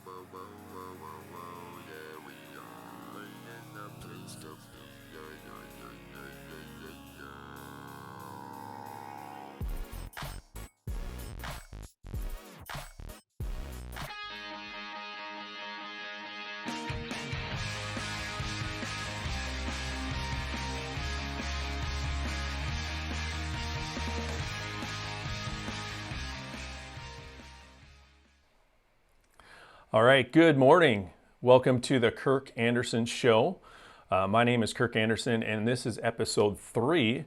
There we are in the place to be. All right, good morning. Welcome to the Kirk Anderson Show. My name is Kirk Anderson, and this is episode 3.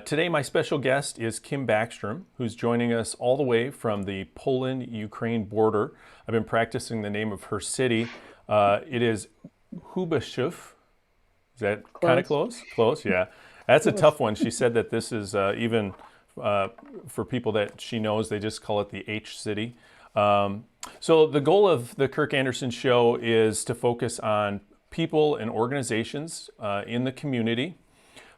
Today, my special guest is Kim Backstrom, who's joining us all the way from the Poland-Ukraine border. I've been practicing the name of her city. It is Hrubieszow. Is that kind of close? Close, yeah. That's a tough one. She said that this is even for people that she knows, they just call it the H city. So the goal of the Kirk Anderson Show is to focus on people and organizations in the community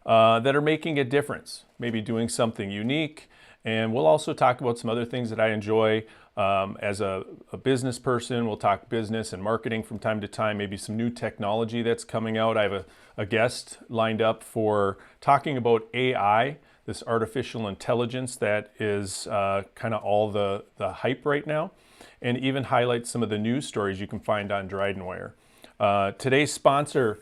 that are making a difference, maybe doing something unique. And we'll also talk about some other things that I enjoy as a business person. We'll talk business and marketing from time to time, maybe some new technology that's coming out. I have a guest lined up for talking about AI, this artificial intelligence that is kind of all the hype right now, and even highlight some of the news stories you can find on Drydenwire. Today's sponsor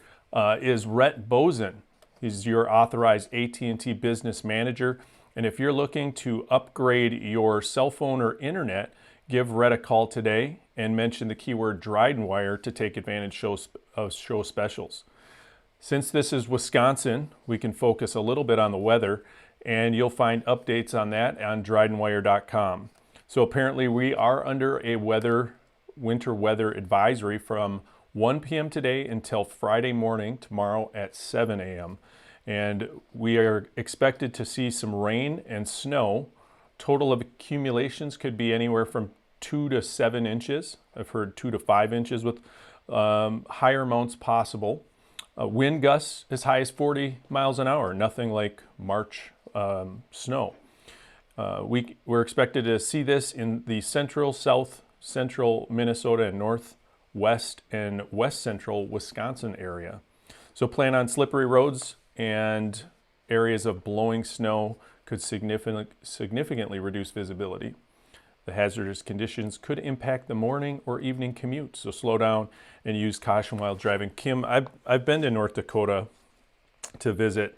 is Rhett Bozen. He's your authorized AT&T business manager. And if you're looking to upgrade your cell phone or internet, give Rhett a call today and mention the keyword Drydenwire to take advantage of show specials. Since this is Wisconsin, we can focus a little bit on the weather, and you'll find updates on that on drydenwire.com. So apparently we are under a winter weather advisory from 1 p.m. today until Friday morning, tomorrow at 7 a.m. And we are expected to see some rain and snow. Total of accumulations could be anywhere from 2 to 7 inches. I've heard 2 to 5 inches with higher amounts possible. Wind gusts as high as 40 miles an hour, nothing like March snow. We're expected to see this in the central, south central Minnesota and northwest and west central Wisconsin area. So plan on slippery roads, and areas of blowing snow could significantly reduce visibility. The hazardous conditions could impact the morning or evening commute, so slow down and use caution while driving. Kim, I've been to North Dakota to visit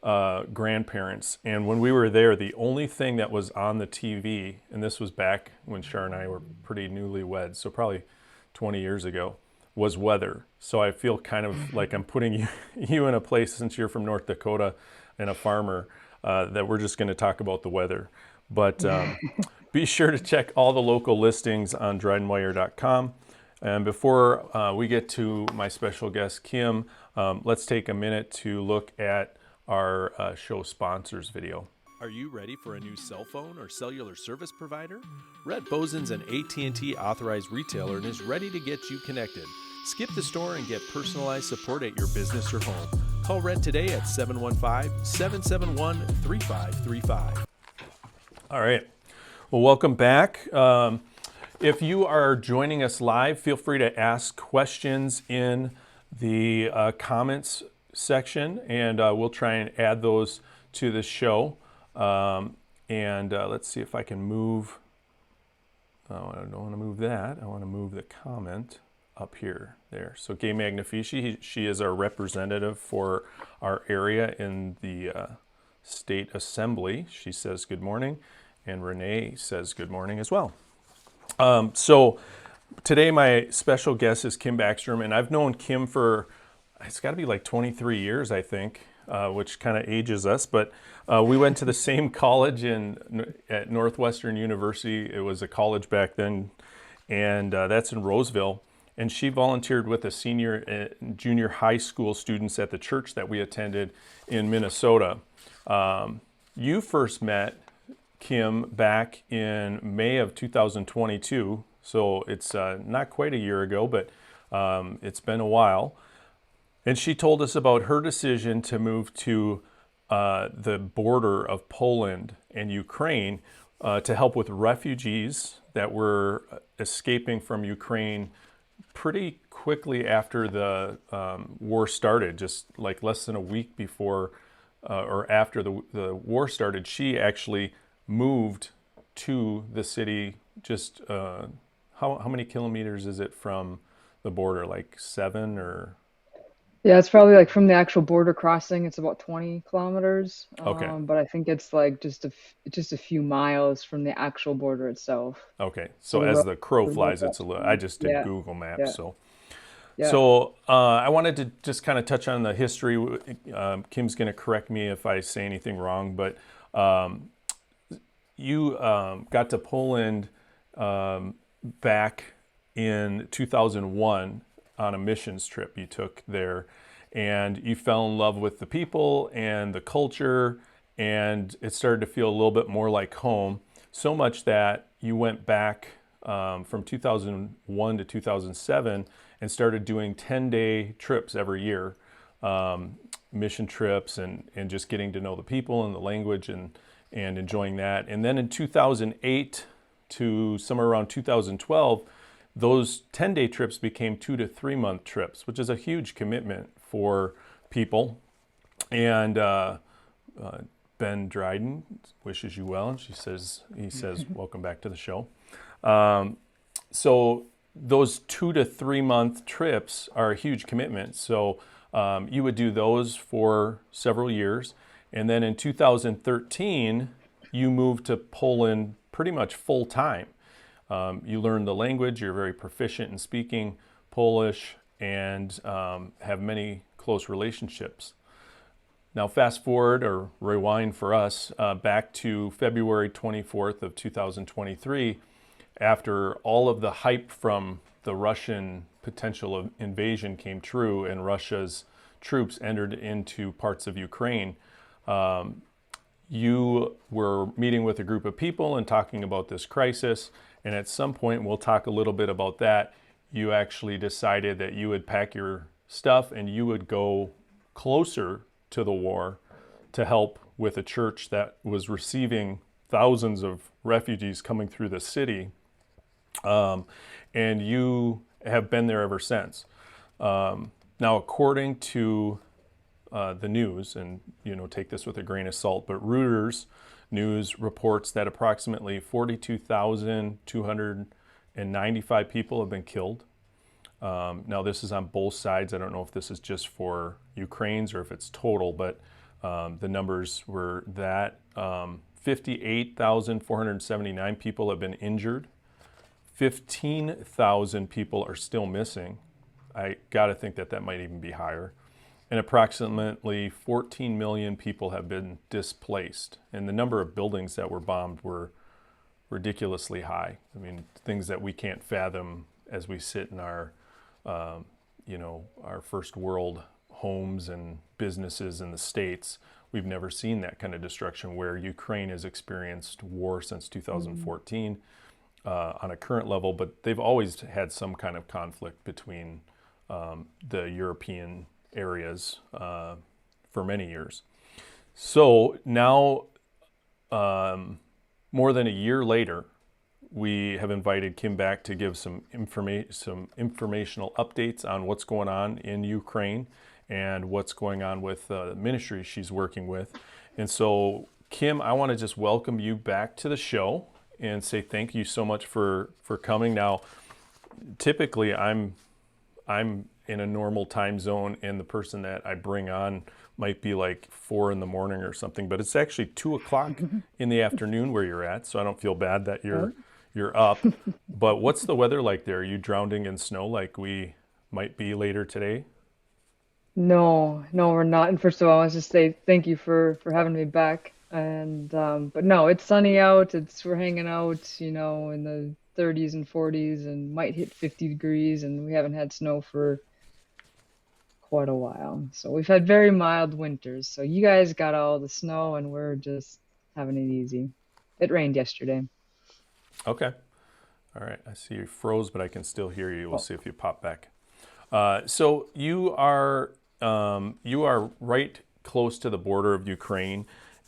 grandparents, and when we were there, the only thing that was on the TV, and this was back when Char and I were pretty newlyweds, so probably 20 years ago, was weather. So I feel kind of like I'm putting you in a place, since you're from North Dakota and a farmer, that we're just going to talk about the weather. But be sure to check all the local listings on drydenwire.com. And before we get to my special guest, Kim, let's take a minute to look at our show sponsors video. Are you ready for a new cell phone or cellular service provider? Rhett Bozen's an AT&T authorized retailer and is ready to get you connected. Skip the store and get personalized support at your business or home. Call Rhett today at 715-771-3535. All right. Well, welcome back. If you are joining us live, feel free to ask questions in the comments section, and we'll try and add those to the show. Let's see if I can move. Oh, I don't want to move that. I want to move the comment up here, there. So Gay Magnifici, she is our representative for our area in the State Assembly. She says good morning, and Renee says good morning as well. So today my special guest is Kim Backstrom, and I've known Kim for, it's got to be like 23 years, I think, which kind of ages us, but we went to the same college at Northwestern University. It was a college back then, and that's in Roseville. And she volunteered with the senior and junior high school students at the church that we attended in Minnesota. You first met Kim back in May of 2022, so it's not quite a year ago, but it's been a while. And she told us about her decision to move to the border of Poland and Ukraine, to help with refugees that were escaping from Ukraine pretty quickly after the war started, just like less than a week before or after the war started. She actually moved to the city. Just how many kilometers is it from the border? Like 7 or? Yeah, it's probably like from the actual border crossing, it's about 20 kilometers. Okay. But I think it's like just a few miles from the actual border itself. Okay. So So the as road the crow pretty much flies, it's a little. I up. just did Yeah, Google Maps, yeah, so. yeah. So I wanted to just kind of touch on the history. Kim's going to correct me if I say anything wrong, but you got to Poland back in 2001 on a missions trip you took there, and you fell in love with the people and the culture, and it started to feel a little bit more like home, so much that you went back from 2001 to 2007 and started doing 10-day trips every year, mission trips, and just getting to know the people and the language and enjoying that. And then in 2008 to somewhere around 2012, those 10-day trips became 2 to 3 month trips, which is a huge commitment for people. And Ben Dryden wishes you well, and he says, welcome back to the show. So those 2 to 3 month trips are a huge commitment. So you would do those for several years. And then in 2013, you moved to Poland pretty much full time. You learned the language, you're very proficient in speaking Polish, and have many close relationships. Now fast forward or rewind for us back to February 24th of 2023, after all of the hype from the Russian potential invasion came true and Russia's troops entered into parts of Ukraine. You were meeting with a group of people and talking about this crisis, and at some point, we'll talk a little bit about that, you actually decided that you would pack your stuff and you would go closer to the war to help with a church that was receiving thousands of refugees coming through the city. And you have been there ever since. Now, according to the news, and take this with a grain of salt, but Reuters news reports that approximately 42,295 people have been killed. Now, this is on both sides. I don't know if this is just for Ukraine's or if it's total, but the numbers were that 58,479 people have been injured. 15,000 people are still missing. I got to think that that might even be higher. And approximately 14 million people have been displaced. And the number of buildings that were bombed were ridiculously high. I mean, things that we can't fathom as we sit in our, our first world homes and businesses in the States. We've never seen that kind of destruction where Ukraine has experienced war since 2014 on a current level, but they've always had some kind of conflict between the European areas for many years. So now, more than a year later, we have invited Kim back to give some informational updates on what's going on in Ukraine and what's going on with the ministry she's working with. And so, Kim, I want to just welcome you back to the show and say thank you so much for coming. Now, typically I'm in a normal time zone, and the person that I bring on might be like 4 a.m. or something, but it's actually 2:00 in the afternoon where you're at, so I don't feel bad that you're up. But what's the weather like there? Are you drowning in snow like we might be later today? No, no, we're not. And first of all, I want to just say thank you for having me back. And but no, it's sunny out. We're hanging out, in the 30s and 40s, and might hit 50 degrees, and we haven't had snow for quite a while. So we've had very mild winters. So you guys got all the snow, and we're just having it easy. It rained yesterday. Okay. All right. I see you froze, but I can still hear you. We'll Oh, see if you pop back. So you are right close to the border of Ukraine,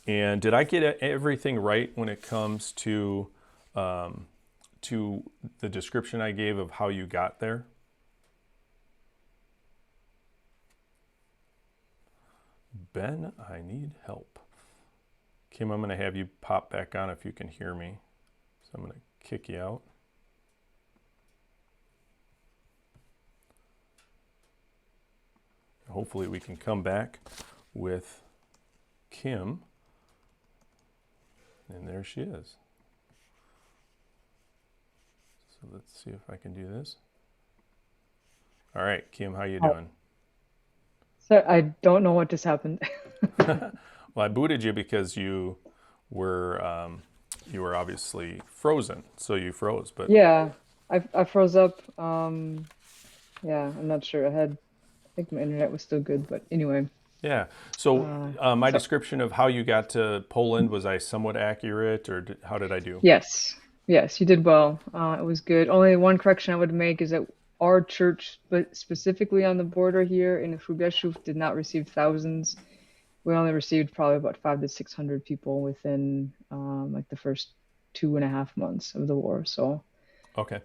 And did I get everything right when it comes to the description I gave of how you got there? Ben, I need help. Kim, I'm going to have you pop back on if you can hear me. So I'm going to kick you out. Hopefully we can come back with Kim. And there she is. So let's see if I can do this. All right, Kim, how you doing? So I don't know what just happened. Well, I booted you because were obviously frozen, so you froze. But Yeah, I froze up. Yeah, I'm not sure. I think my internet was still good, but anyway. yeah, so my So description of how you got to Poland, was I somewhat accurate, or how did I do? yes, yes, you did well. It was good. Only one correction I would make is that our church, but specifically on the border here in Hrubieszow, did not receive thousands. We only received probably about 500 to 600 people within like the first 2.5 months of the war. So Okay.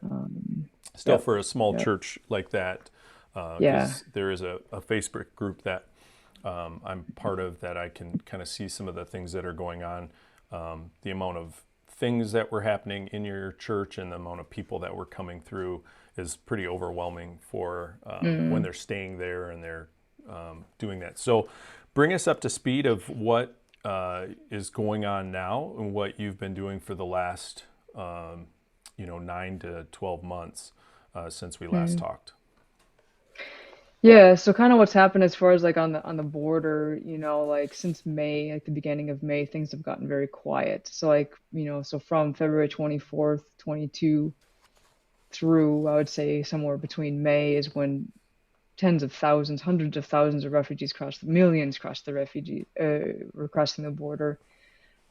Still, yep, for a small yep, church like that, yeah. because there is a Facebook group that I'm part of, that I can kind of see some of the things that are going on, the amount of things that were happening in your church and the amount of people that were coming through is pretty overwhelming for when Mm. they're staying there and they're doing that. So bring us up to speed of what is going on now and what you've been doing for the last 9 to 12 months since we last Mm. talked. Yeah, so kind of what's happened as far as like on the border, like since May, like the beginning of May, things have gotten very quiet. So like, so from February 24th, 22 through, I would say somewhere between May is when tens of thousands, hundreds of thousands of refugees crossed, millions crossed were crossing the border.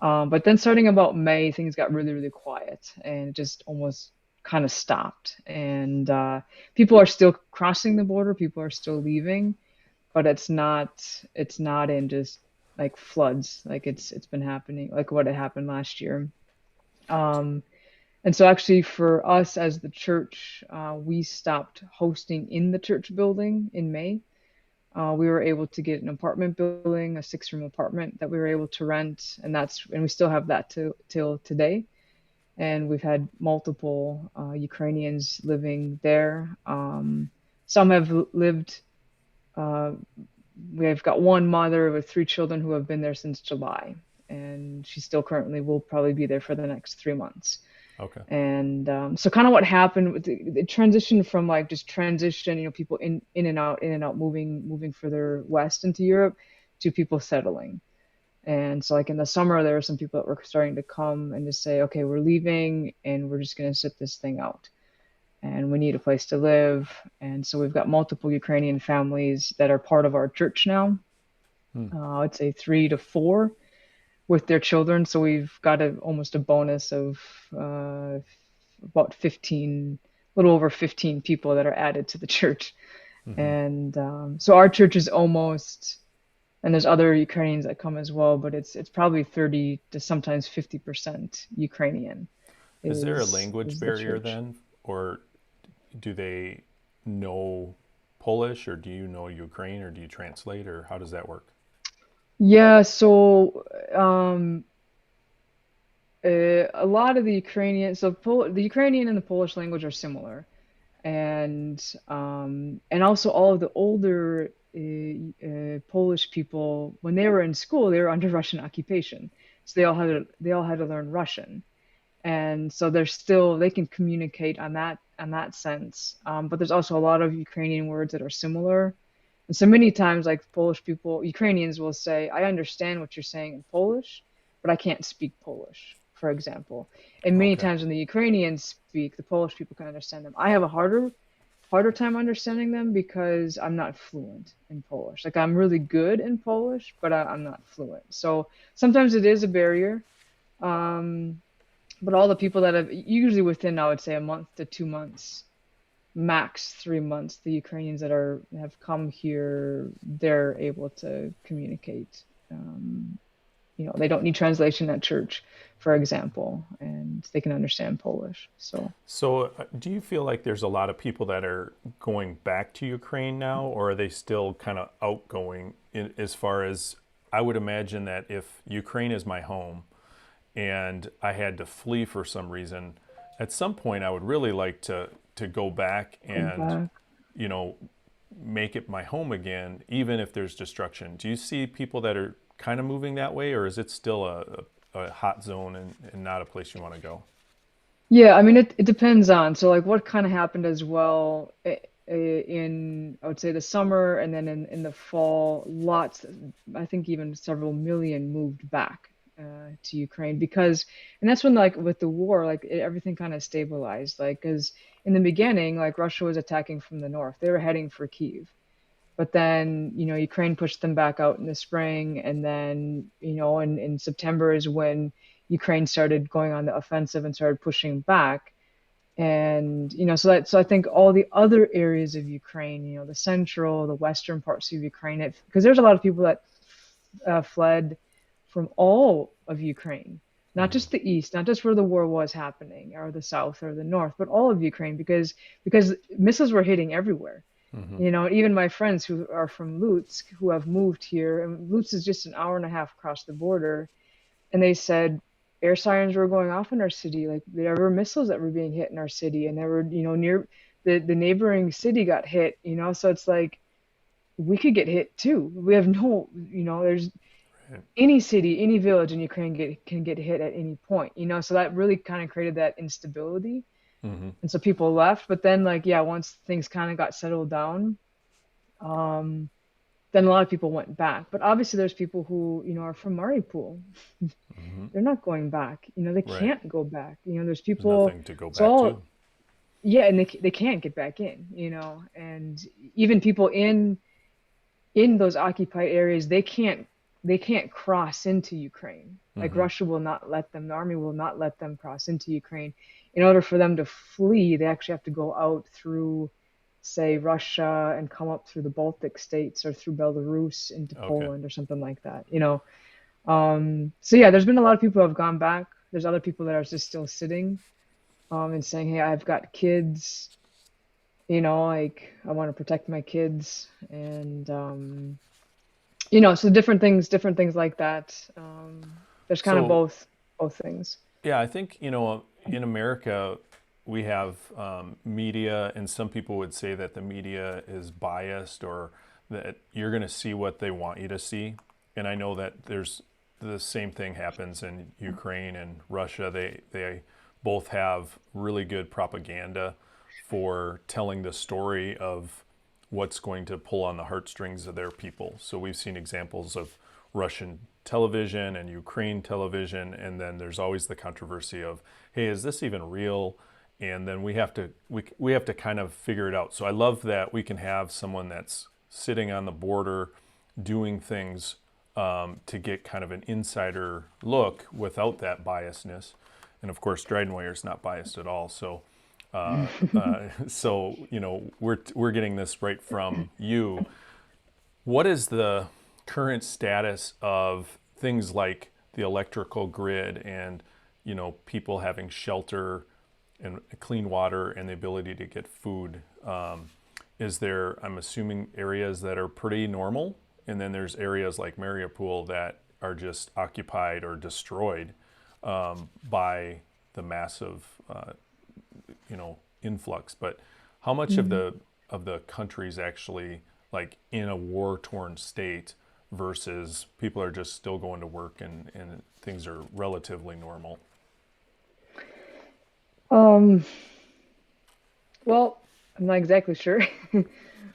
But then starting about May, things got really, really quiet and it just almost kind of stopped. And people are still crossing the border, people are still leaving, but it's not in just like floods like it's been happening like what had happened last year. Um, and so actually for us as the church, we stopped hosting in the church building in May. We were able to get an apartment building, a 6-room apartment that we were able to rent, and we still have that till today. And we've had multiple Ukrainians living there. Some have lived. Uh, we've got one mother with 3 children who have been there since July, and she still currently will probably be there for the next 3 months. Okay. And so kind of what happened with the transition from like just transition, people in and out, moving further west into Europe to people settling. And so like in the summer, there were some people that were starting to come and just say, okay, we're leaving and we're just going to sit this thing out. And we need a place to live. And so we've got multiple Ukrainian families that are part of our church now. Hmm. I'd say 3 to 4 with their children. So we've got almost a bonus of about 15, a little over 15 people that are added to the church. Mm-hmm. And so our church is almost, and there's other Ukrainians that come as well, but it's probably 30 to sometimes 50% Ukrainian Is there a is language is the barrier church. then, or do they know Polish, or do you know Ukraine, or do you translate, or how does that work? Yeah, so a lot of the Ukrainian, so the Ukrainian and the Polish language are similar, and also all of the older Polish people, when they were in school, they were under Russian occupation, so they all had to learn Russian, and so they can communicate on that sense. But there's also a lot of Ukrainian words that are similar, and so many times, like Ukrainians will say, "I understand what you're saying in Polish, but I can't speak Polish," for example. And many Okay. times when the Ukrainians speak, the Polish people can understand them. I have a harder time understanding them because I'm not fluent in Polish. Like I'm really good in Polish, but I'm not fluent. So sometimes it is a barrier. Um, but all the people that have usually within, I would say, a month to 2 months, max 3 months, the Ukrainians that have come here, they're able to communicate, um, they don't need translation at church, for example, and they can understand Polish. So So, do you feel like there's a lot of people that are going back to Ukraine now, or are they still kind of outgoing as far as I would imagine that if Ukraine is my home and I had to flee for some reason, at some point I would really like to go back go and, back. you know, make it my home again, even if there's destruction. Do you see people that are kind of moving that way, or is it still a hot zone and not a place you want to go? Yeah, I mean, it depends on. So, like, what kind of happened as well in, I would say, the summer and then in the fall, lots, I think even several million moved back to Ukraine because, and that's when, like, with the war, like, everything kind of stabilized. Like, because in the beginning, like, Russia was attacking from the north, they were heading for Kyiv. But then, Ukraine pushed them back out in the spring. And then, in September is when Ukraine started going on the offensive and started pushing back. And, so I think all the other areas of Ukraine, the central, the western parts of Ukraine, because there's a lot of people that fled from all of Ukraine, not Hmm. just the east, not just where the war was happening, or the south or the north, but all of Ukraine, because missiles were hitting everywhere. Hmm. Even my friends who are from Lutsk who have moved here, and Lutsk is just an hour and a half across the border, and they said air sirens were going off in our city. Like there were missiles that were being hit in our city, and they were, near the neighboring city got hit. So it's like we could get hit too. We have no, there's Right. any city, any village in Ukraine can get hit at any point. So that really kind of created that instability. Hmm. And so people left, but then like, yeah, once things kind of got settled down, um, then a lot of people went back. But obviously, there's people who, are from Mariupol. Hmm. They're not going back. They Right. can't go back. There's There's people. nothing to go It's back all, to. yeah, and they can't get back in. And even people in those occupied areas, they can't cross into Ukraine. Like Hmm. Russia will not let them. The army will not let them cross into Ukraine. In order for them to flee, they actually have to go out through, say, Russia and come up through the Baltic states or through Belarus into Okay. Poland or something like that. So yeah, there's been a lot of people who have gone back. There's other people that are just still sitting, and saying, "Hey, I've got kids. Like I want to protect my kids," and so different things like that. There's kind of So, both things. yeah, I think, in America, we have media, and some people would say that the media is biased or that you're going to see what they want you to see. And I know that there's the same thing happens in Ukraine and Russia. They both have really good propaganda for telling the story of what's going to pull on the heartstrings of their people. So we've seen examples of Russian television and Ukraine television, and then there's always the controversy of, hey, is this even real? And then we have to kind of figure it out. So I love that we can have someone that's sitting on the border doing things to get kind of an insider look without that biasness. And of course, Dryden Wire is not biased at all. So we're getting this right from you. What is the current status of things like the electrical grid and people having shelter and clean water and the ability to get food? Is there, I'm assuming, areas that are pretty normal, and then there's areas like Mariupol that are just occupied or destroyed by the massive influx. But how much of Mhm. the country is actually like in a war torn state versus people are just still going to work and things are relatively normal? Um, well, I'm not exactly sure,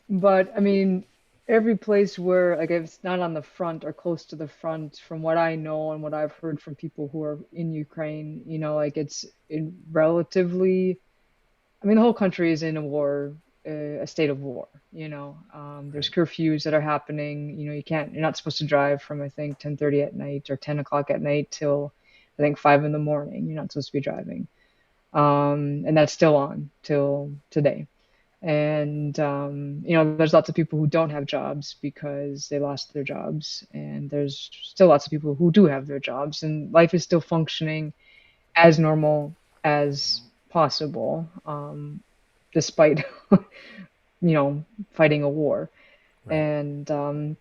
but I mean, every place where, like, if it's not on the front or close to the front, from what I know and what I've heard from people who are in Ukraine, like it's in relatively, I mean, the whole country is in a state of war. There's Right. curfews that are happening. You're not supposed to drive from, I think, 10:30 at night or 10 o'clock at night till, I think, 5 in the morning. You're not supposed to be driving. And that's still on till today. And you know, there's lots of people who don't have jobs because they lost their jobs, and there's still lots of people who do have their jobs, and life is still functioning as normal as possible, despite you know, fighting a war. Right. And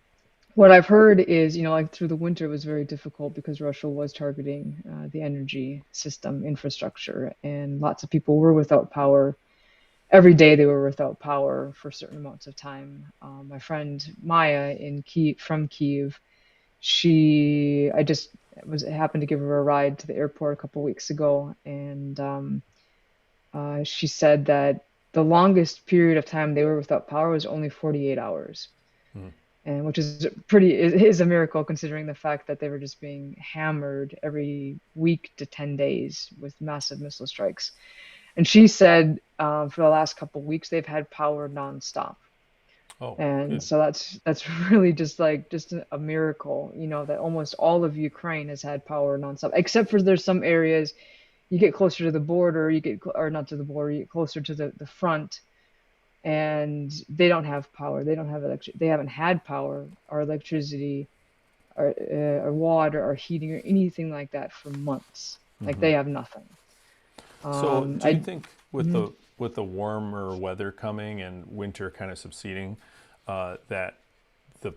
what I've heard is, you know, like through the winter it was very difficult because Russia was targeting the energy system infrastructure, and lots of people were without power. Every day they were without power for certain amounts of time. My friend Maya in Kiev, from Kiev, I just was happened to give her a ride to the airport a couple weeks ago, and she said that the longest period of time they were without power was only 48 hours, Mm. and which is is a miracle considering the fact that they were just being hammered every week to 10 days with massive missile strikes. And she said for the last couple of weeks they've had power nonstop. Oh, And good. so that's really just like just a miracle, you know, that almost all of Ukraine has had power nonstop, except for there's some areas you get closer to the border, or not to the border, you get closer to the front, and they don't have power. They don't have electric. They haven't had power or electricity or water or heating or anything like that for months. Like Hmm. they have nothing. So, do you I think mhm. with the warmer weather coming and winter kind of succeeding, that the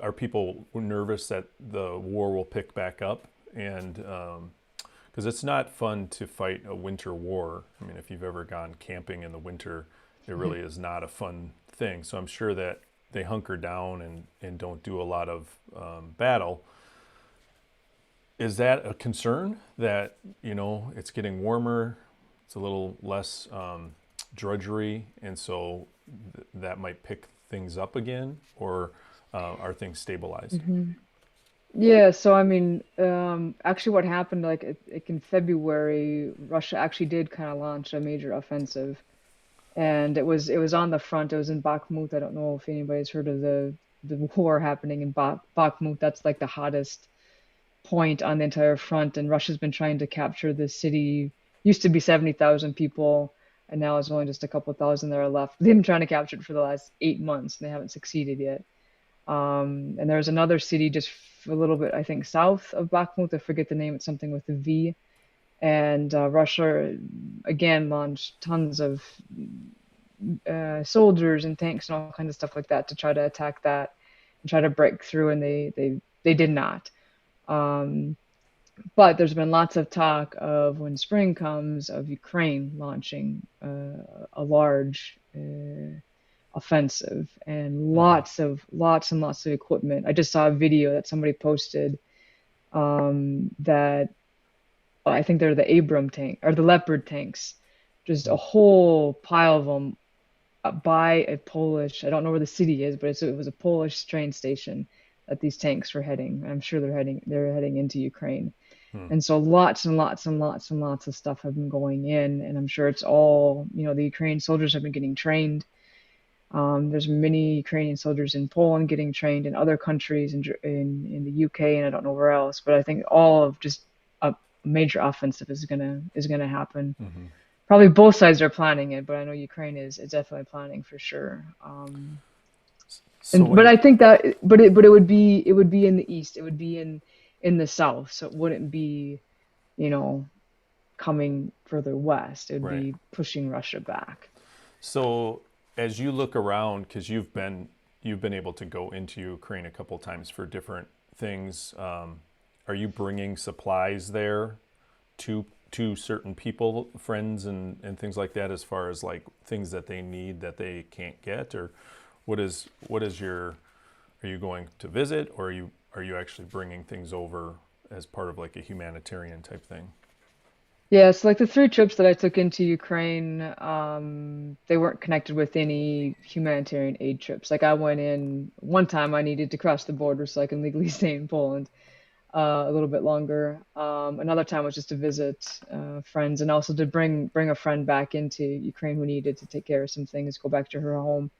are people nervous that the war will pick back up? And because it's not fun to fight a winter war. I mean, if you've ever gone camping in the winter, it really is not a fun thing. So I'm sure that they hunker down and don't do a lot of battle. Is that a concern that, you know, it's getting warmer, it's a little less drudgery, and so that might pick things up again, or are things stabilized? Mhm. Yeah, so I mean, actually, what happened, like in February, Russia actually did kind of launch a major offensive, and it was on the front. It was in Bakhmut. I don't know if anybody's heard of the war happening in Bakhmut. That's like the hottest point on the entire front, and Russia's been trying to capture this city. Used to be 70,000 people, and now it's only just a couple thousand that are left. They've been trying to capture it for the last 8 months, and they haven't succeeded yet. And there's another city just a little bit, I think, south of Bakhmut. I forget the name. It's something with a V. And Russia again launched tons of soldiers and tanks and all kinds of stuff like that to try to attack that and try to break through, and they did not. Um, but there's been lots of talk of when spring comes of Ukraine launching a large offensive, and Hmm. lots and lots of equipment. I just saw a video that somebody posted that I think they're the Abram tank or the Leopard tanks, just a whole pile of them by a Polish. I don't know where the city is, but it was a Polish train station that these tanks were heading. I'm sure they're heading into Ukraine. Hmm. And so lots and lots and lots and lots of stuff have been going in, and I'm sure it's all, you know, the Ukrainian soldiers have been getting trained. There's many Ukrainian soldiers in Poland getting trained in other countries in the UK, and I don't know where else, but I think all of just a major offensive is gonna happen. Hmm. Probably both sides are planning it, but I know Ukraine is definitely planning for sure. So And but when I think that but it would be in the east. It would be in the south, so it wouldn't be, you know, coming further west. It would right, be pushing Russia back. so as you look around, because you've been able to go into Ukraine a couple times for different things, are you bringing supplies there to certain people, friends, and things like that, as far as like things that they need that they can't get, or what is your are you going to visit, or are you actually bringing things over as part of like a humanitarian type thing? Yeah, so like the three trips that I took into Ukraine, they weren't connected with any humanitarian aid trips. Like I went in one time, I needed to cross the border so I can legally stay in Poland a little bit longer. Another time was just to visit friends, and also to bring a friend back into Ukraine who needed to take care of some things, go back to her home.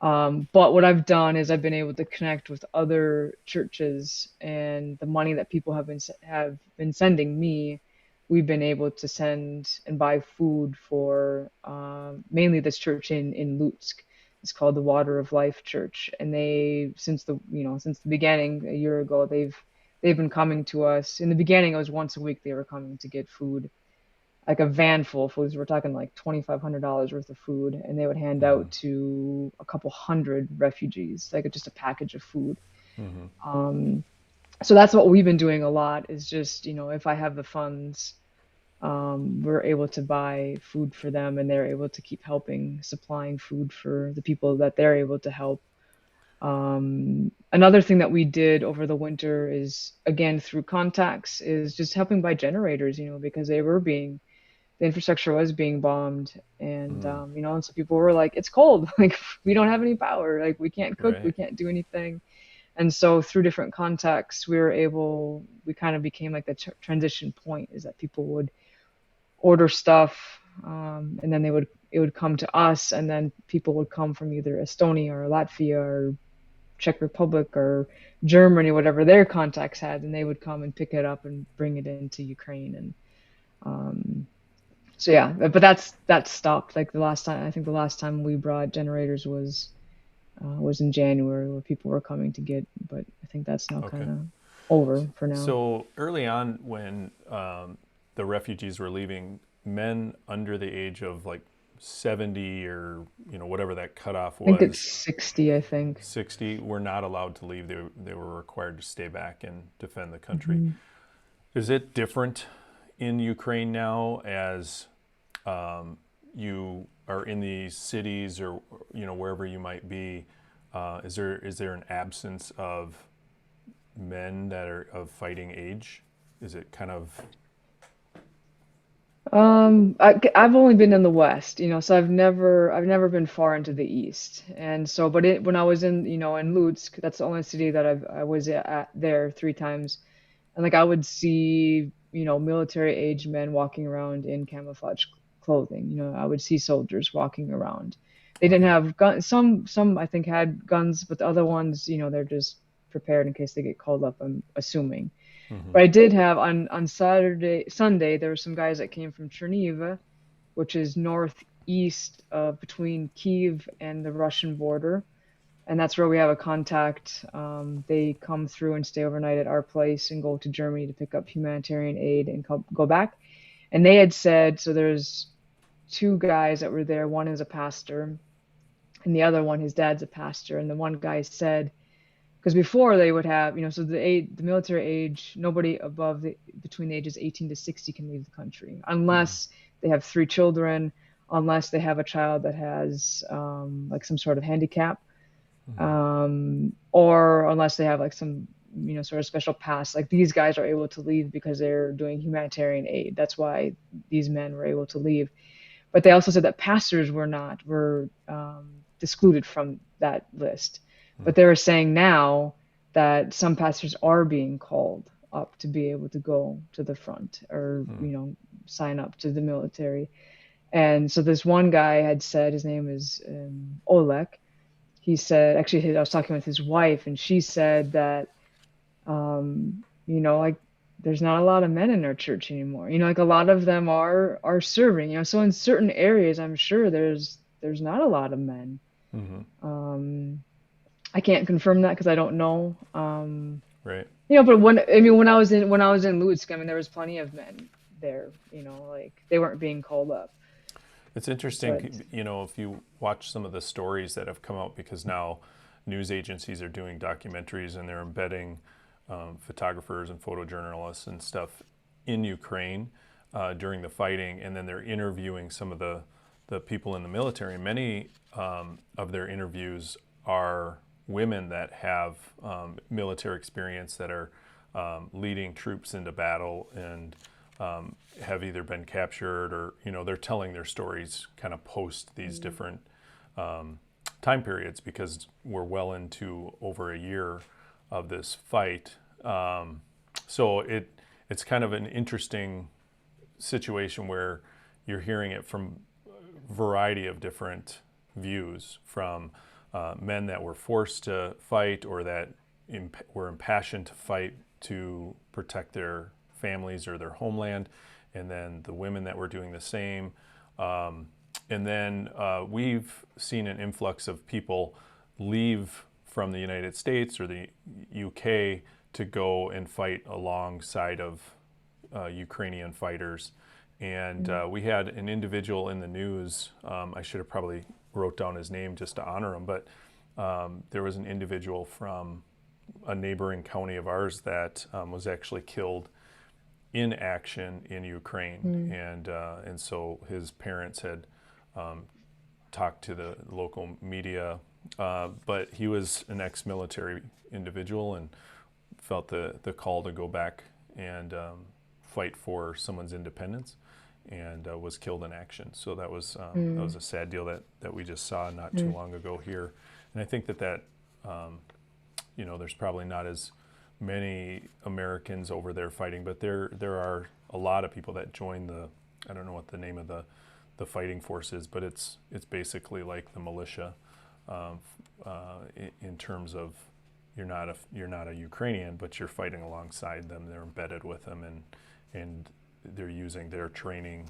But what I've done is I've been able to connect with other churches, and the money that people have been sending me. we've been able to send and buy food for mainly this church in Lutsk. It's called the Water of Life Church, and they since the beginning a year ago they've been coming to us. In the beginning, it was once a week they were coming to get food, like a van full of food. We're talking like $2,500 worth of food, and they would hand Mm-hmm. out to a couple hundred refugees, like just a package of food. Mm-hmm. So that's what we've been doing a lot is just, if I have the funds, we're able to buy food for them and they're able to keep helping supplying food for the people that they're able to help. Another thing that we did over the winter is, again, through contacts, is just helping buy generators, because the infrastructure was being bombed. And, Mm. and so people were like, it's cold. Like, we don't have any power. Like, we can't cook. We Right. can't do anything. And so through different contacts, we kind of became like the transition point is that people would order stuff, and then it would come to us, and then people would come from either Estonia or Latvia or Czech Republic or Germany, whatever their contacts had, and they would come and pick it up and bring it into Ukraine. And so yeah, but that's stopped. Like I think the last time we brought generators was in January where people were coming to get, but I think that's now Okay. kind of over for now. So early on, when the refugees were leaving, men under the age of like 70 or whatever that cutoff I think it's was, 60, I think. 60, were not allowed to leave. They were required to stay back and defend the country. Hmm. Is it different in Ukraine now as you are in these cities or wherever you might be? Is there an absence of men that are of fighting age? Is it kind of I've only been in the West, so I've never been far into the East. And so, but when I was in Lutsk, that's the only city that I was at there 3 times. And like I would see, military age men walking around in camouflage clothing. I would see soldiers walking around. They didn't okay? have guns. Some I think had guns, but the other ones, they're just prepared in case they get called up, I'm assuming. Hmm. But I did have on Sunday, there were some guys that came from Chernihiv, which is northeast between Kiev and the Russian border, and that's where we have a contact. They come through and stay overnight at our place and go to Germany to pick up humanitarian aid and go back. And they had said, so there's 2 guys that were there. One is a pastor, and the other one, his dad's a pastor. And the one guy said, because before they would have, so the military age, nobody between the ages 18 to 60 can leave the country Hmm. unless they have 3 children, unless they have a child that has like some sort of handicap, Hmm. or unless they have like some, sort of special pass. Like these guys are able to leave because they're doing humanitarian aid. That's why these men were able to leave. But they also said that pastors were excluded from that list. But they were saying now that some pastors are being called up to be able to go to the front or Hmm. sign up to the military. And so this one guy had said, his name is Oleg. He said, actually, I was talking with his wife, and she said that like there's not a lot of men in our church anymore. Like a lot of them are serving. So in certain areas, I'm sure there's not a lot of men. Hmm. Um, I can't confirm that because I don't know. Right. But when I was in Lutsk, I mean, there was plenty of men there. Like they weren't being called up. It's But interesting, if you watch some of the stories that have come out, because now news agencies are doing documentaries and they're embedding photographers and photojournalists and stuff in Ukraine during the fighting, and then they're interviewing some of the people in the military. Many of their interviews are women that have military experience that are leading troops into battle and have either been captured or they're telling their stories kind of post these different time periods, because we're well into over a year of this fight. So it's kind of an interesting situation where you're hearing it from a variety of different views, from men that were forced to fight or that were impassioned to fight to protect their families or their homeland, and then the women that were doing the same. And then we've seen an influx of people leave from the United States or the UK to go and fight alongside of Ukrainian fighters. And we had an individual in the news, I should have probably wrote down his name just to honor him, but there was an individual from a neighboring county of ours that was actually killed in action in Ukraine. And so his parents had talked to the local media, but he was an ex-military individual and felt the call to go back and fight for someone's independence, and was killed in action. So that was a sad deal that we just saw not too long ago here. And I think that there's probably not as many Americans over there fighting, but there are a lot of people that join I don't know what the name of the fighting force is, but it's basically like the militia, in terms of you're not a Ukrainian, but you're fighting alongside them. They're embedded with them, and they're using their training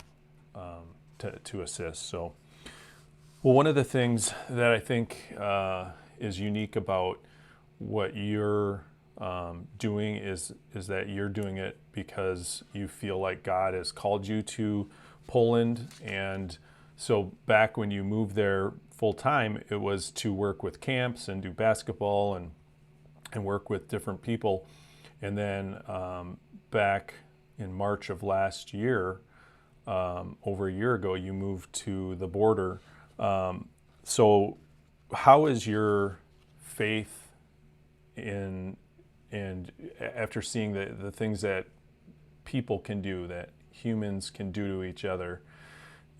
to assist. So, well, one of the things that I think is unique about what you're doing is that you're doing it because you feel like God has called you to Poland. And so back when you moved there full time, it was to work with camps and do basketball and work with different people. And then back in March of last year, over a year ago, you moved to the border. So how is your faith and after seeing the things that people can do, that humans can do to each other,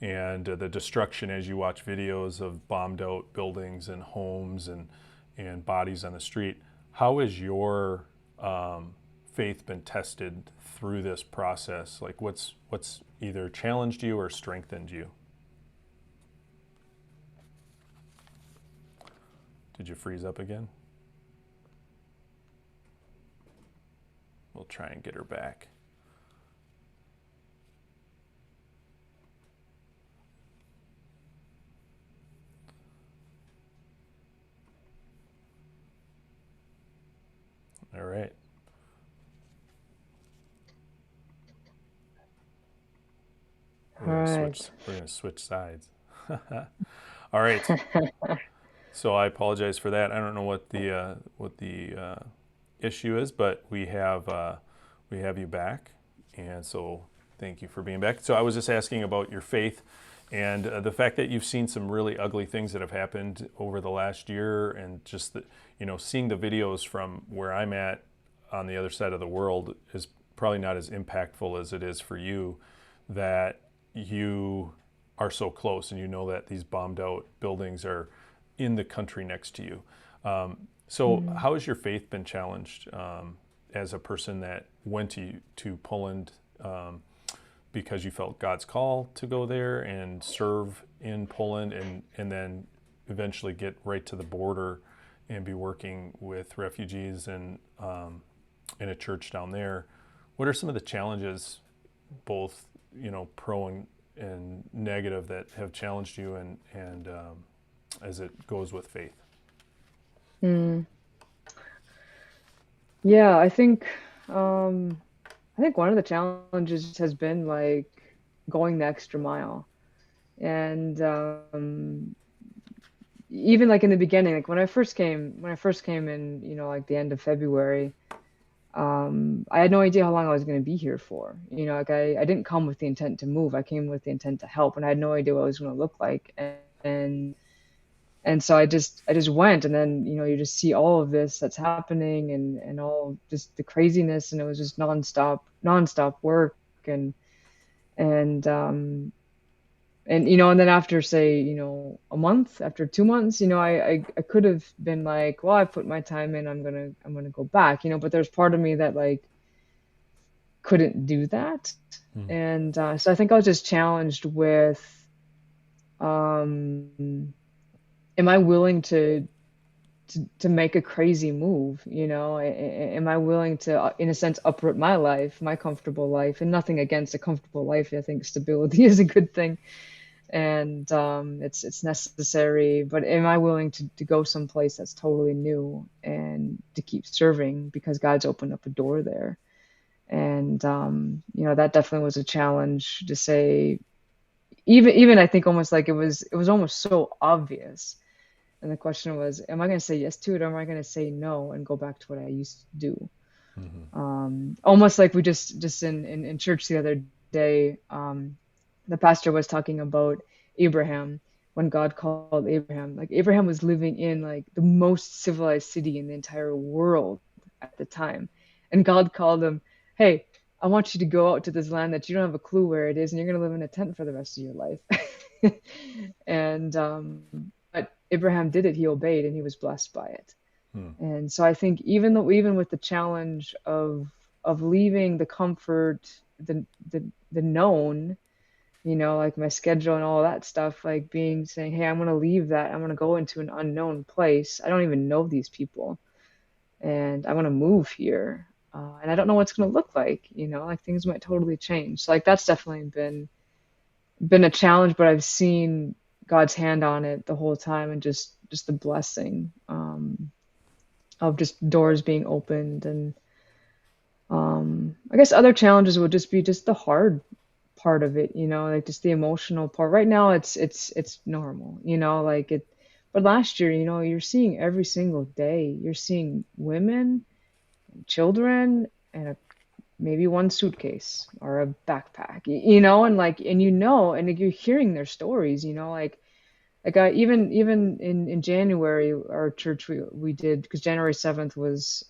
and the destruction as you watch videos of bombed out buildings and homes and bodies on the street, how has your faith been tested through this process? Like what's either challenged you or strengthened you? Did you freeze up again? We'll try and get her back. All right. We're gonna switch sides. All right. So I apologize for that. I don't know what the issue is, but we have you back, and so thank you for being back. So I was just asking about your faith and the fact that you've seen some really ugly things that have happened over the last year, and just seeing the videos from where I'm at on the other side of the world is probably not as impactful as it is for you, that you are so close and you know that these bombed out buildings are in the country next to you. So how has your faith been challenged as a person that went to Poland because you felt God's call to go there and serve in Poland, and then eventually get right to the border and be working with refugees and in a church down there? What are some of the challenges, both pro and negative, that have challenged you and as it goes with faith? Yeah, I think one of the challenges has been like going the extra mile. And even like in the beginning, like when I first came in, like the end of February, I had no idea how long I was going to be here for. Like I didn't come with the intent to move. I came with the intent to help, and I had no idea what it was going to look like. And so I just went, and then you just see all of this that's happening, and all just the craziness, and it was just nonstop work, and and then after, say, a month, after 2 months, I could have been like, well, I put my time in, I'm gonna go back, but there's part of me that like couldn't do that. And so I think I was just challenged with, am I willing to to make a crazy move, you know? Am I willing to, in a sense, uproot my life, my comfortable life, and nothing against a comfortable life. I think stability is a good thing, and it's necessary. But am I willing to go someplace that's totally new and to keep serving because God's opened up a door there? And you know, that definitely was a challenge to say. Even I think almost like it was almost so obvious. And the question was, am I going to say yes to it, or am I going to say no and go back to what I used to do? Mm-hmm. Almost like we just in church the other day, the pastor was talking about Abraham when God called Abraham. Like Abraham was living in like the most civilized city in the entire world at the time, and God called him, "Hey, I want you to go out to this land that you don't have a clue where it is, and you're going to live in a tent for the rest of your life." And but Abraham did it. He obeyed, and he was blessed by it. Hmm. And so I think even with the challenge of leaving the comfort, the known, you know, like my schedule and all that stuff, like saying, hey, I'm gonna leave that. I'm gonna go into an unknown place. I don't even know these people, and I want to move here, and I don't know what it's gonna look like. You know, like things might totally change. So like that's definitely been a challenge, but I've seen God's hand on it the whole time, and just the blessing. Of just doors being opened. And I guess other challenges would just be just the hard part of it, you know, like just the emotional part. Right now it's normal, you know, like it. But last year, you know, you're seeing every single day, you're seeing women and children and maybe one suitcase or a backpack, you know, and like, and you know, and you're hearing their stories, you know, like I even in January, our church we did, because January 7th was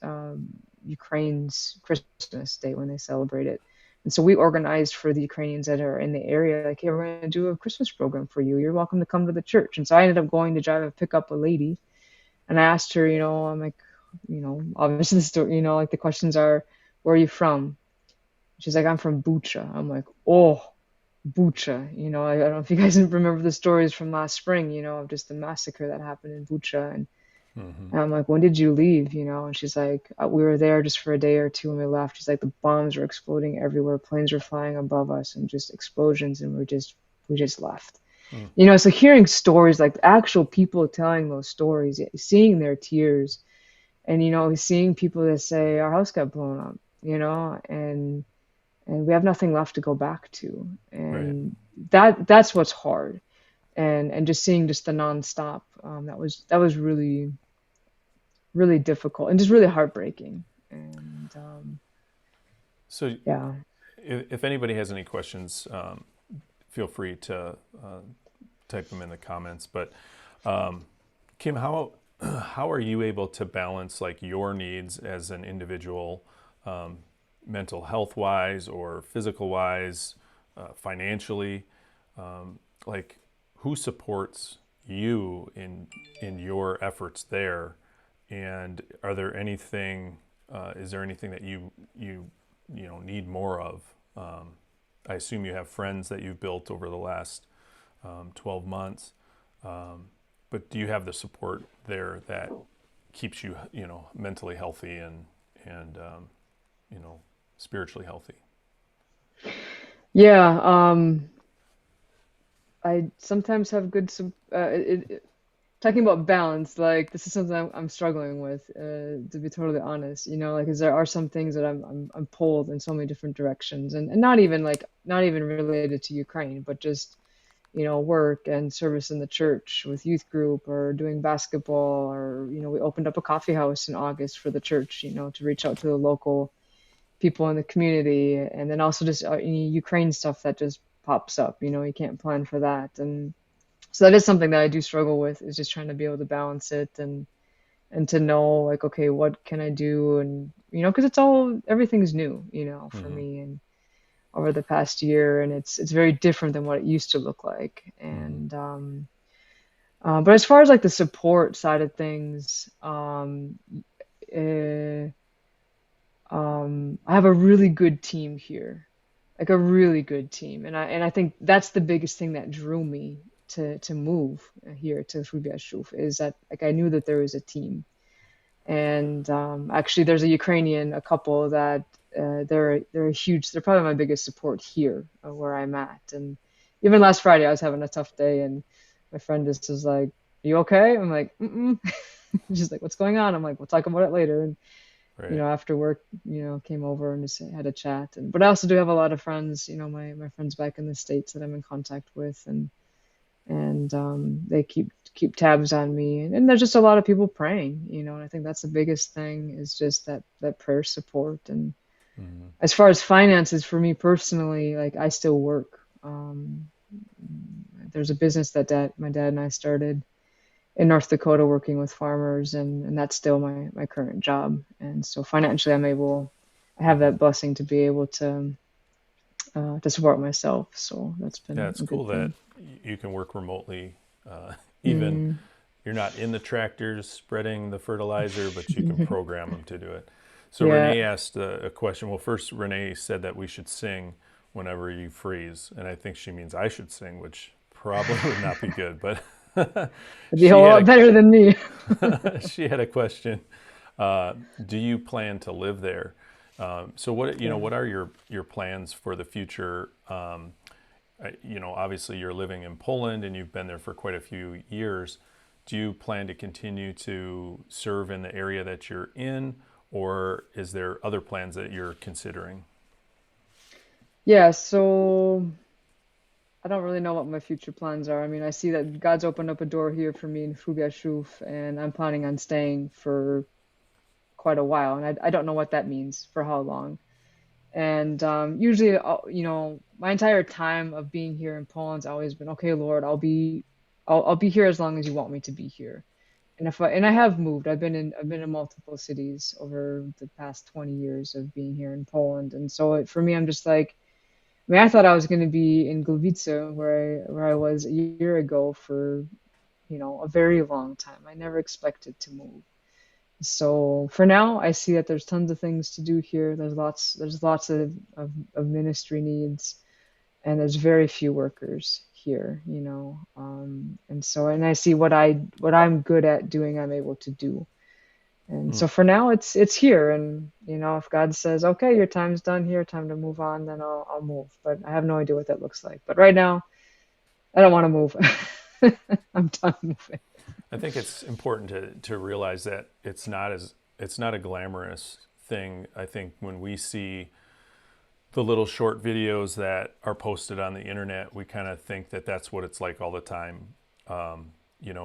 Ukraine's Christmas Day when they celebrate it. And so we organized for the Ukrainians that are in the area, like, hey, we're going to do a Christmas program for you. You're welcome to come to the church. And so I ended up going to drive and pick up a lady. And I asked her, you know, I'm like, you know, obviously the story, you know, like the questions are, where are you from? She's like, I'm from Bucha. I'm like, oh, Bucha. You know, I don't know if you guys remember the stories from last spring, you know, of just the massacre that happened in Bucha. Mm-hmm. And I'm like, when did you leave? You know, and she's like, we were there just for a day or two and we left. She's like, the bombs were exploding everywhere, planes were flying above us, and just explosions, and we just left. Mm. You know, so hearing stories, like actual people telling those stories, seeing their tears, and you know, seeing people that say our house got blown up, you know, and we have nothing left to go back to, Right. and that's what's hard. And just seeing just the nonstop, that was really difficult and just really heartbreaking. And So yeah. if anybody has any questions, feel free to type them in the comments. But Kim, how are you able to balance like your needs as an individual, mental health wise or physical wise, financially? Like, who supports you in your efforts there? And are there anything? Is there anything that you know need more of? I assume you have friends that you've built over the last 12 months, but do you have the support there that keeps you, you know, mentally healthy and you know, spiritually healthy? Yeah, I sometimes have talking about balance, like this is something I'm struggling with, to be totally honest. You know, like, 'cause there are some things that I'm pulled in so many different directions, and not even related to Ukraine, but just, you know, work and service in the church with youth group or doing basketball, or, you know, we opened up a coffee house in August for the church, you know, to reach out to the local people in the community. And then also just Ukraine stuff that just pops up, you know, you can't plan for that. And so that is something that I do struggle with, is just trying to be able to balance it, and to know, like, okay, what can I do? And, you know, because everything's new, you know, for Mm-hmm. me, and over the past year, and it's very different than what it used to look like. Mm-hmm. And but as far as like the support side of things, uh, I have a really good team here, like a really good team, and I think that's the biggest thing that drew me to move here to Hrubieszow is that like I knew that there was a team. And actually, there's a couple that they're huge. They're probably my biggest support here where I'm at. And even last Friday, I was having a tough day, and my friend just was like, "You okay?" I'm like, "Mm-mm." She's like, "What's going on?" I'm like, "We'll talk about it later." And Right. after work, came over and just had a chat. And but I also do have a lot of friends. My friends back in the States that I'm in contact with, and they keep tabs on me, and there's just a lot of people praying, and I think that's the biggest thing is just that prayer support. And Mm-hmm. as far as finances for me personally, like I still work. There's a business that my dad and I started in North Dakota working with farmers, and that's still my current job. And so financially I have Mm-hmm. that blessing to be able to support myself, so that's Yeah, been it's a cool good that thing. you can work remotely. Even Mm. you're not in the tractors spreading the fertilizer, but you can program them to do it. So Yeah. Renee asked a question. Well, first Renee said that we should sing whenever you freeze, and I think she means I should sing, which probably would not be good. But It'd be a she lot had better than me. she had a question. Do you plan to live there? So Yeah. what are your plans for the future? Obviously you're living in Poland and you've been there for quite a few years. Do you plan to continue to serve in the area that you're in, or is there other plans that you're considering? Yeah, so I don't really know what my future plans are. I mean, I see that God's opened up a door here for me in Hrubieszow, and I'm planning on staying for quite a while. And I don't know what that means for how long. And usually, my entire time of being here in Poland's always been, okay, Lord, I'll be here as long as you want me to be here. And I have moved. I've been in multiple cities over the past 20 years of being here in Poland. And so for me, I'm just like, I mean, I thought I was going to be in Gliwice where I was a year ago for, a very long time. I never expected to move. So for now, I see that there's tons of things to do here. There's lots of ministry needs, and there's very few workers here, and I see what I'm good at doing, I'm able to do. And Mm. so for now, it's here, and if God says, okay, your time's done here, time to move on, then I'll move. But I have no idea what that looks like. But right now, I don't want to move. I'm done moving. I think it's important to realize that it's not a glamorous thing. I think when we see the little short videos that are posted on the internet, we kind of think that that's what it's like all the time.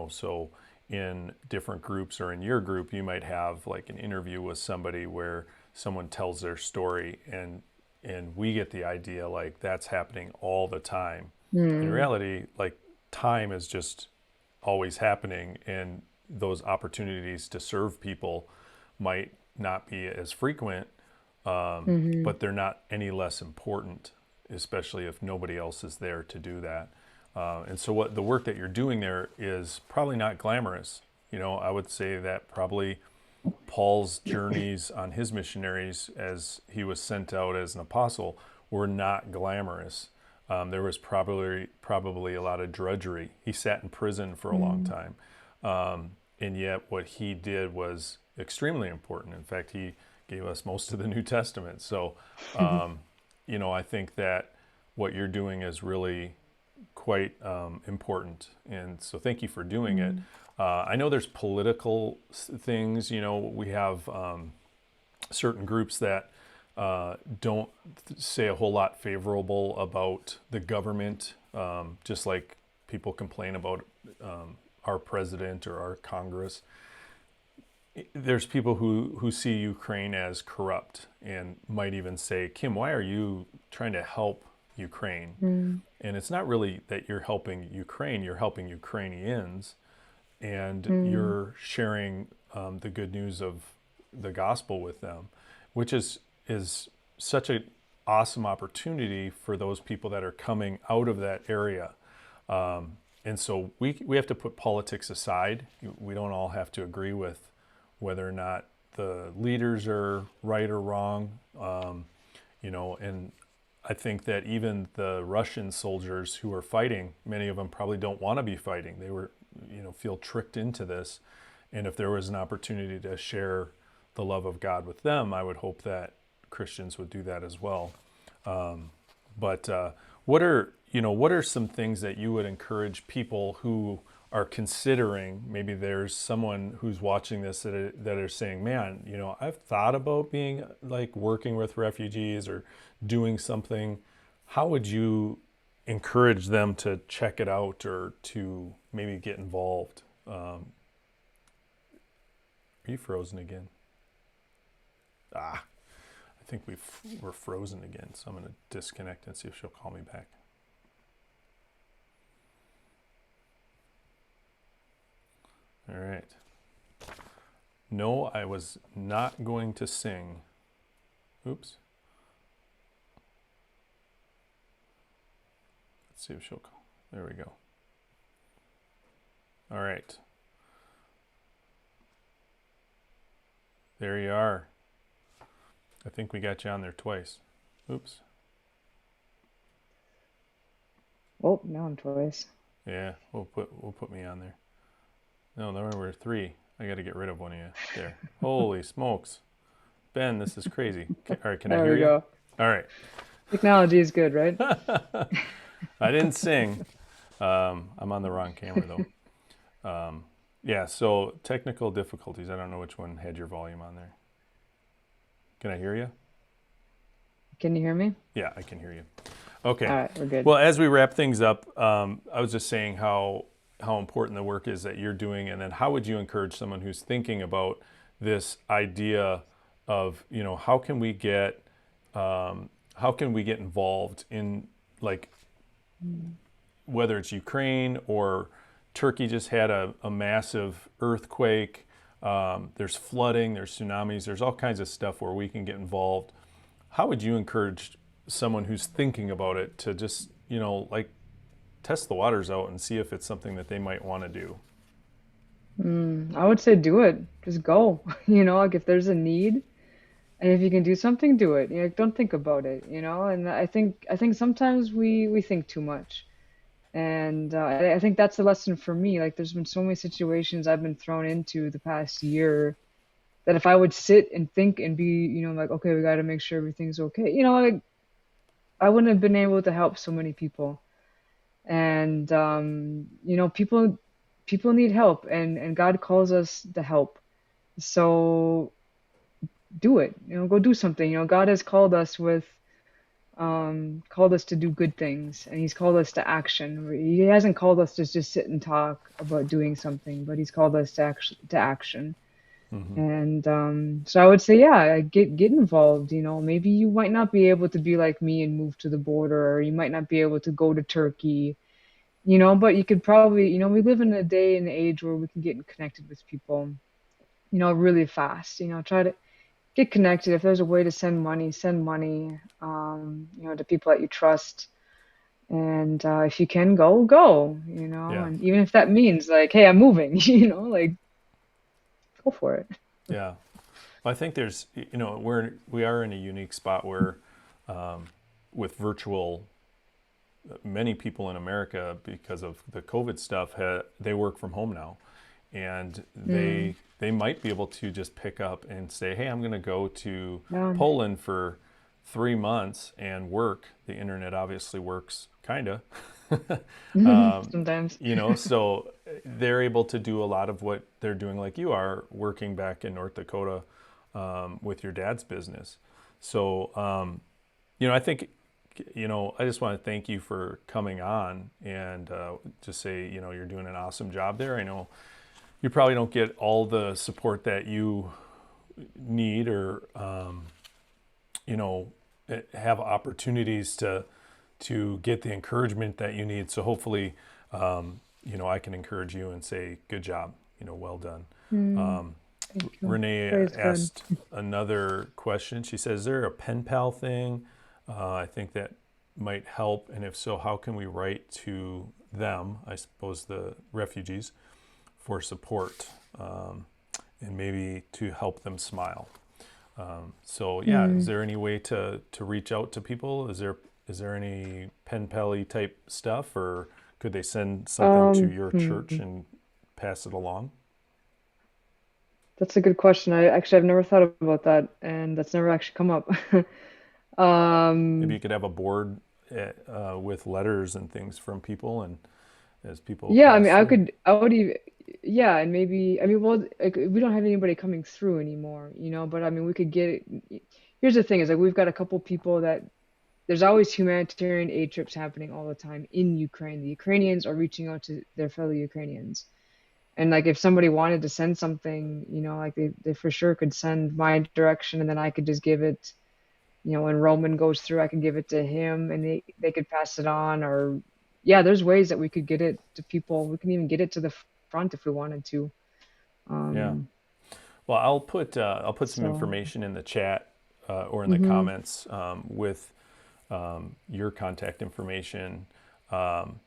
So in different groups or in your group, you might have like an interview with somebody where someone tells their story, and we get the idea like that's happening all the time. In Hmm. reality, like time is just always happening, and those opportunities to serve people might not be as frequent, Hmm. but they're not any less important, especially if nobody else is there to do that. And so, what the work that you're doing there is probably not glamorous. I would say that probably Paul's journeys on his missionaries as he was sent out as an apostle were not glamorous. There was probably a lot of drudgery. He sat in prison for a long Hmm. time, and yet what he did was extremely important. In fact, he gave us most of the New Testament. So, I think that what you're doing is really quite important, and so thank you for doing it. Hmm. I know there's political things. We have certain groups that don't say a whole lot favorable about the government, just like people complain about our president or our Congress. There's people who see Ukraine as corrupt and might even say, Kim, why are you trying to help Ukraine? Hmm. And it's not really that you're helping Ukraine, you're helping Ukrainians, and Hmm. you're sharing the good news of the gospel with them, which is such an awesome opportunity for those people that are coming out of that area. And so we have to put politics aside. We don't all have to agree with whether or not the leaders are right or wrong. And I think that even the Russian soldiers who are fighting, many of them probably don't want to be fighting. They were, feel tricked into this. And if there was an opportunity to share the love of God with them, I would hope that Christians would do that as well. But what are some things that you would encourage people who are considering, maybe there's someone who's watching this that are saying, man, I've thought about being like working with refugees or doing something. How would you encourage them to check it out or to maybe get involved? Are you frozen again? I think we're frozen again, so I'm going to disconnect and see if she'll call me back. All right. No, I was not going to sing. Oops. Let's see if she'll call. There we go. All right. There you are. I think we got you on there twice. Oops. Oh, now I'm twice. Yeah, we'll put me on there. No, there were three. I got to get rid of one of you there. Holy smokes. Ben, this is crazy. All right, can I There hear we you? go. All right. Technology is good, right? I didn't sing. I'm on the wrong camera though. Yeah, so technical difficulties. I don't know which one had your volume on there. Can I hear you? Can you hear me? Yeah, I can hear you. Okay. All right, we're good. Well, as we wrap things up, I was just saying how important the work is that you're doing, and then how would you encourage someone who's thinking about this idea of, how can we get involved in, like, whether it's Ukraine or Turkey just had a massive earthquake. There's flooding, there's tsunamis, there's all kinds of stuff where we can get involved. How would you encourage someone who's thinking about it to just, like, test the waters out and see if it's something that they might want to do? I would say do it. Just go. Like if there's a need and if you can do something, do it. Don't think about it, And I think sometimes we think too much. And I think that's the lesson for me. Like there's been so many situations I've been thrown into the past year that if I would sit and think and be, like, okay, we got to make sure everything's okay. Like I wouldn't have been able to help so many people. And people need help, and God calls us to help. So do it. Go do something. God has called us to do good things, and He's called us to action. He hasn't called us to just sit and talk about doing something, but He's called us to action. Mm-hmm. And so I would say, yeah, get involved. Maybe you might not be able to be like me and move to the border, or you might not be able to go to Turkey, but you could probably, we live in a day and age where we can get connected with people, really fast. Try to get connected. If there's a way to send money, to people that you trust. And if you can go, Yeah. and even if that means like, hey, I'm moving, like go for it. Yeah. Well, I think there's, we are in a unique spot where with virtual, many people in America, because of the COVID stuff, they work from home now. And they might be able to just pick up and say, hey, I'm going to go to Poland for 3 months and work. The internet obviously works, kind of. Sometimes. So they're able to do a lot of what they're doing, like you are, working back in North Dakota with your dad's business. So, I think, I just want to thank you for coming on and just say, you're doing an awesome job there. I know you probably don't get all the support that you need or, have opportunities to get the encouragement that you need. So hopefully, I can encourage you and say, good job, well done. Renee asked another question. She says, is there a pen pal thing? I think that might help. And if so, how can we write to them, I suppose the refugees, for support and maybe to help them smile? Is there any way to reach out to people? Is there is there any pen pally type stuff, or could they send something to Um, your church hmm, and pass it along? that's a good question. I've never thought about that, and that's never actually come up. Maybe Um, you could have a board with letters and things from people, and as people yeah, I pass mean, through. I would even, yeah, and maybe, I mean, well, like, we don't have anybody coming through anymore, but I mean, we could get it. Here's the thing is like we've got a couple people that there's always humanitarian aid trips happening all the time in Ukraine. The Ukrainians are reaching out to their fellow Ukrainians. And like if somebody wanted to send something, like they for sure could send my direction and then I could just give it, when Roman goes through, I could give it to him and they could pass it on or yeah, there's ways that we could get it to people. We can even get it to the front if we wanted to. Yeah. Um, Well, I'll put some so information in the chat or in the mhm. comments with your contact information. Um,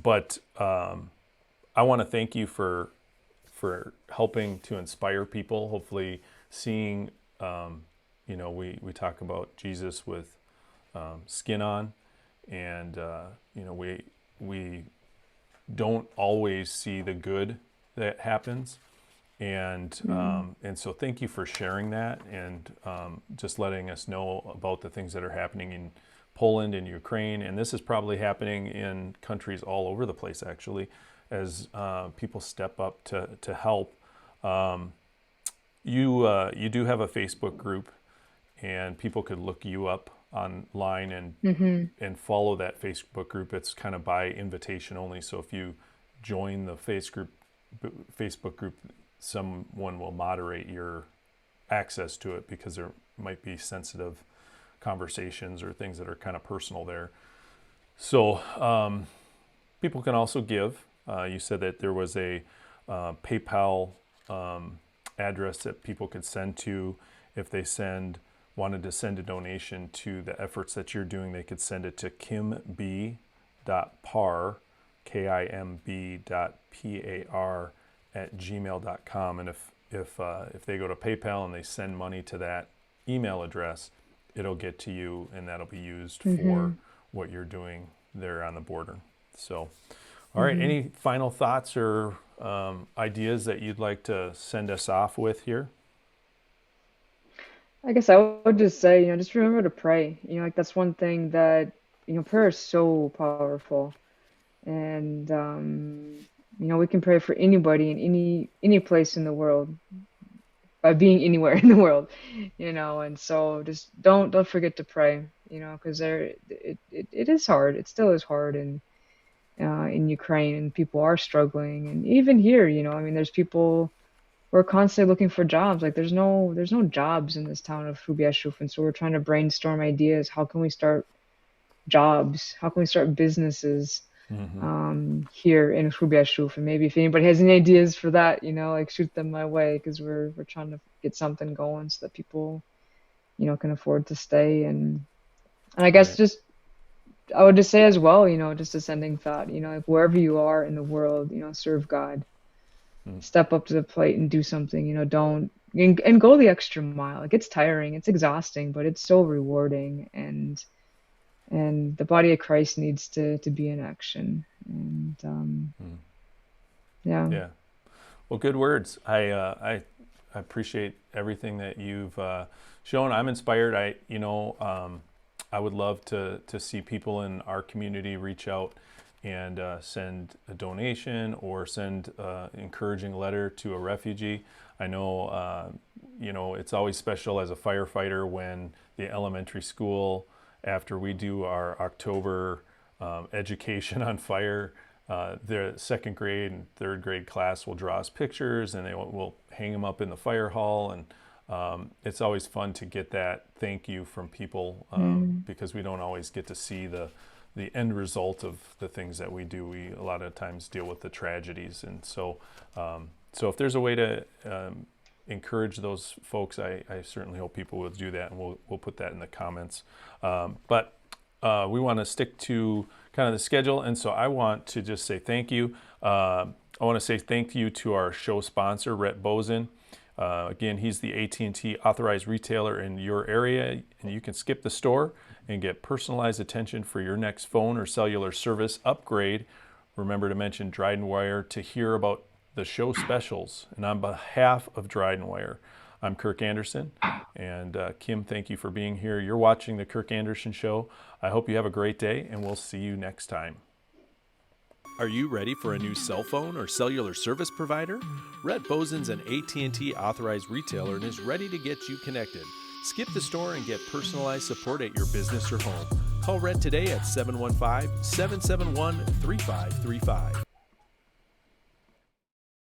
but I want to thank you for helping to inspire people. Hopefully, seeing we talk about Jesus with skin on, and we don't always see the good that happens. And so thank you for sharing that and just letting us know about the things that are happening in Poland and Ukraine. And this is probably happening in countries all over the place, actually, as people step up to help. You do have a Facebook group, and people could look you up online Mhm. and follow that Facebook group. It's kind of by invitation only. So if you join the Facebook group, someone will moderate your access to it because there might be sensitive conversations or things that are kind of personal there. So people can also give. You said that there was a PayPal address that people could send to if they wanted to send a donation to the efforts that you're doing. They could send it to kimb.par, kimb.par @gmail.com. And if they go to PayPal and they send money to that email address, it'll get to you, and that'll be used for Mhm. what you're doing there on the border. So, all right. Mhm. Any final thoughts or ideas that you'd like to send us off with here? I guess I would just say, just remember to pray. Like that's one thing that, prayer is so powerful. And we can pray for anybody in any place in the world by being anywhere in the world, and so just don't forget to pray, because it is hard. It still is hard in Ukraine and people are struggling. And even here, I mean there's people who are constantly looking for jobs. Like there's no jobs in this town of Hrubieszow, and so we're trying to brainstorm ideas. How can we start jobs? How can we start businesses? Mm-hmm. Here in Hrubieszow. And maybe if anybody has any ideas for that, like shoot them my way because we're trying to get something going so that people, can afford to stay. And I guess Right. just I would just say as well, just a sending thought, like wherever you are in the world, serve God, Mm. step up to the plate and do something, don't and go the extra mile. Like it's tiring, it's exhausting, but it's so rewarding and the body of Christ needs to be in action. And Mm. yeah. Yeah. Well, good words. I appreciate everything that you've shown. I'm inspired. I would love to see people in our community reach out and send a donation or send an encouraging letter to a refugee. I know, it's always special as a firefighter when the elementary school, after we do our October education on fire, the second grade and third grade class will draw us pictures and we'll hang them up in the fire hall. And it's always fun to get that thank you from people Mm. because we don't always get to see the end result of the things that we do. We a lot of times deal with the tragedies, and so if there's a way to encourage those folks, I certainly hope people will do that, and we'll put that in the comments. But we want to stick to kind of the schedule, and so I want to just say thank you. I want to say thank you to our show sponsor, Rhett Bozen. Again, he's the AT&T authorized retailer in your area, and you can skip the store and get personalized attention for your next phone or cellular service upgrade, remember to mention Dryden Wire to hear about the show specials. And on behalf of Dryden Wire, I'm Kirk Anderson, and Kim, thank you for being here. You're watching the Kirk Anderson Show. I hope you have a great day, and we'll see you next time. Are you ready for a new cell phone or cellular service provider? Rhett Bozen's an AT&T authorized retailer and is ready to get you connected. Skip the store and get personalized support at your business or home. Call Rhett today at 715-771-3535.